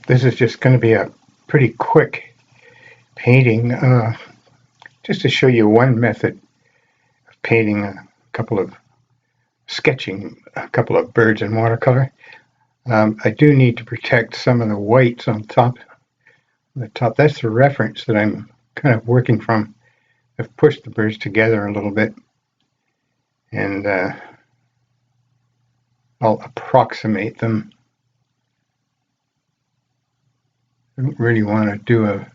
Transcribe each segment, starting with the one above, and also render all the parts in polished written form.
This is just going to be a pretty quick painting, just to show you one method of painting sketching a couple of birds in watercolor. I do need to protect some of the whites on top. That's the reference that I'm kind of working from. I've pushed the birds together a little bit, and I'll approximate them. I don't really want to do a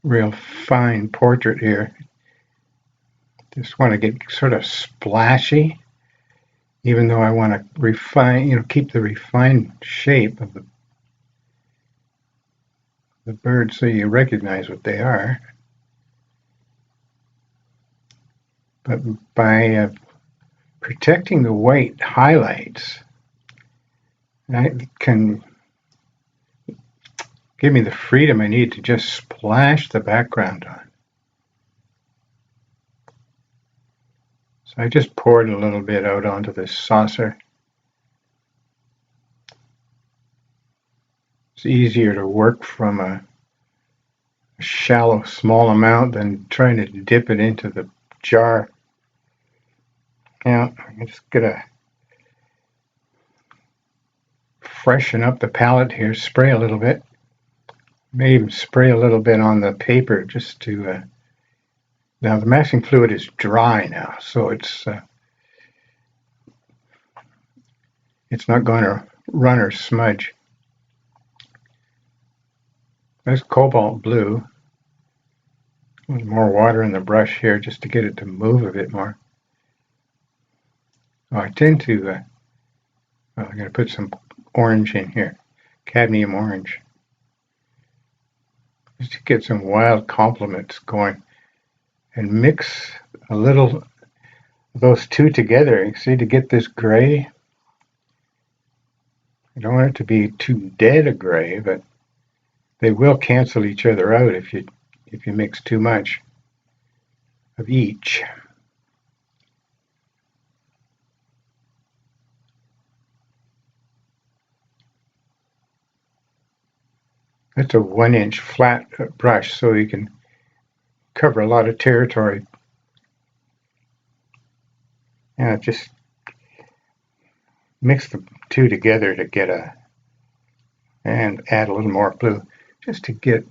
real fine portrait here. Just want to get sort of splashy, even though I want to refine, keep the refined shape of the bird so you recognize what they are. But by protecting the white highlights, that can give me the freedom I need to just splash the background on. So I just poured a little bit out onto this saucer. It's easier to work from a shallow, small amount than trying to dip it into the jar. Now, I'm just gonna freshen up the palette here, spray a little bit. May even spray a little bit on the paper just to, now the masking fluid is dry now, so it's not going to run or smudge. That's cobalt blue. A little more water in the brush here just to get it to move a bit more. Oh, I tend to, I'm going to put some orange in here, cadmium orange, just to get some wild complements going, and mix a little of those two together. You see, to get this gray. I don't want it to be too dead a gray, but they will cancel each other out if you mix too much of each. That's a 1-inch flat brush, so you can cover a lot of territory. And just mix the two together to and add a little more blue, just to get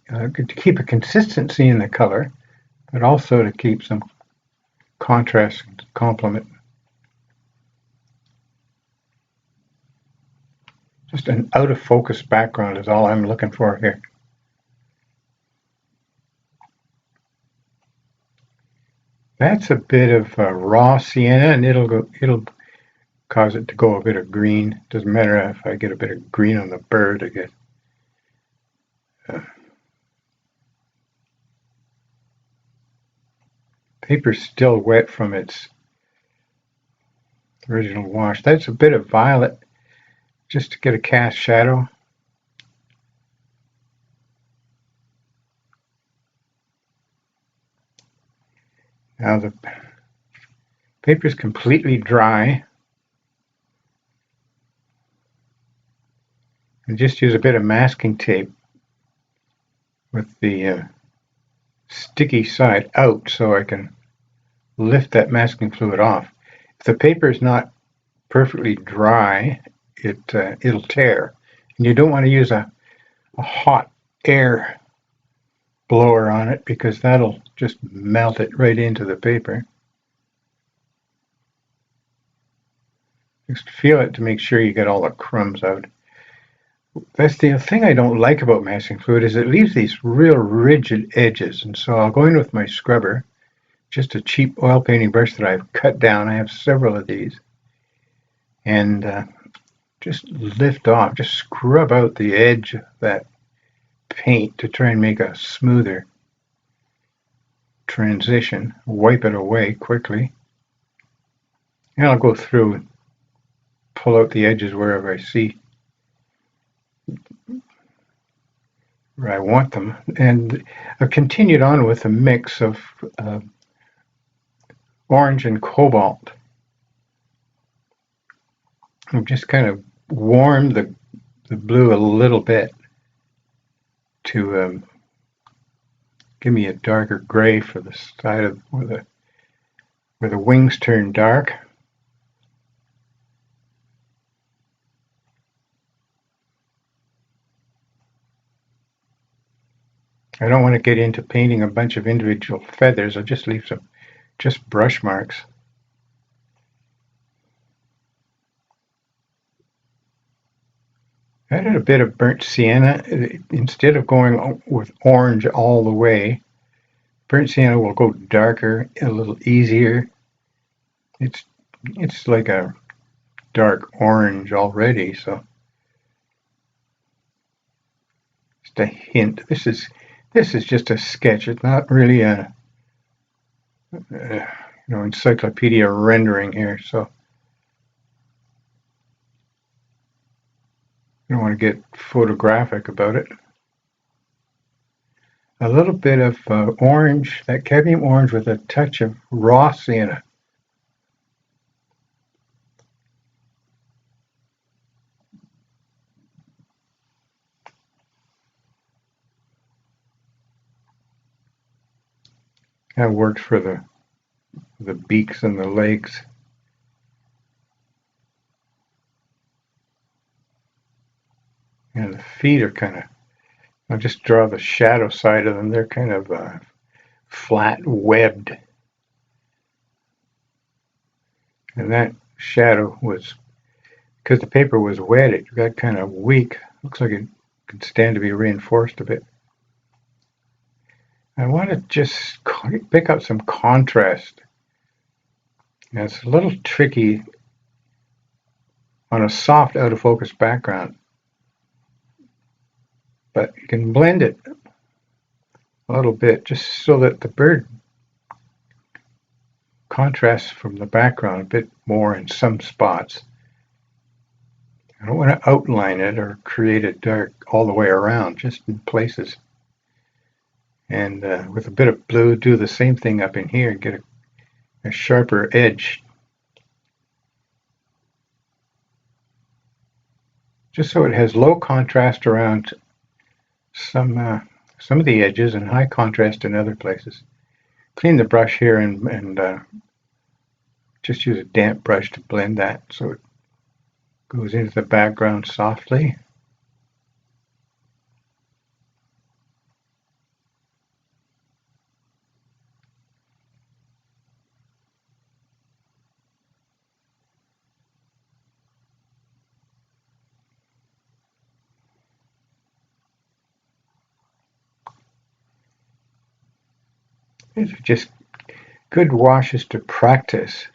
to keep a consistency in the color, but also to keep some contrast and complement. Just an out of focus background is all I'm looking for here. That's a bit of raw sienna, and it'll cause it to go a bit of green. Doesn't matter if I get a bit of green on the bird. I get paper's still wet from its original wash. That's a bit of violet, just to get a cast shadow. Now the paper is completely dry. And just use a bit of masking tape with the sticky side out so I can lift that masking fluid off. If the paper is not perfectly dry, it'll tear. And you don't want to use a hot air blower on it, because that'll just melt it right into the paper. Just feel it to make sure you get all the crumbs out. That's the thing I don't like about masking fluid, is it leaves these real rigid edges. And so I'll go in with my scrubber, just a cheap oil painting brush that I've cut down. I have several of these. And just lift off, just scrub out the edge of that paint to try and make a smoother transition. Wipe it away quickly. And I'll go through and pull out the edges wherever I see where I want them. And I've continued on with a mix of orange and cobalt. I've just kind of warmed the blue a little bit to give me a darker gray for the side of where the wings turn dark. I don't want to get into painting a bunch of individual feathers. I'll just leave some just brush marks. I added a bit of burnt sienna. Instead of going with orange all the way, burnt sienna will go darker, a little easier. It's like a dark orange already, so just a hint. This is just a sketch. It's not really a encyclopedia rendering here, so I don't want to get photographic about it. A little bit of orange, that cadmium orange with a touch of raw sienna. That works for the beaks and the legs. And the feet are kind of, I'll just draw the shadow side of them. They're kind of flat webbed. And that shadow was, because the paper was wet, it got kind of weak. Looks like it could stand to be reinforced a bit. I want to just pick up some contrast. And it's a little tricky on a soft out of focus background, but you can blend it a little bit just so that the bird contrasts from the background a bit more in some spots. I don't want to outline it or create it dark all the way around, just in places. And with a bit of blue, do the same thing up in here and get a sharper edge. Just so it has low contrast around some of the edges and high contrast in other places. Clean the brush here and just use a damp brush to blend that so it goes into the background softly. These are just good washes to practice.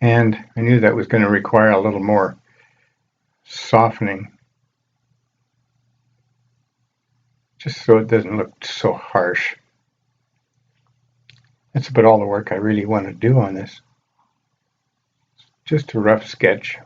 And I knew that was going to require a little more softening, just so it doesn't look so harsh. That's about all the work I really want to do on this. Just a rough sketch.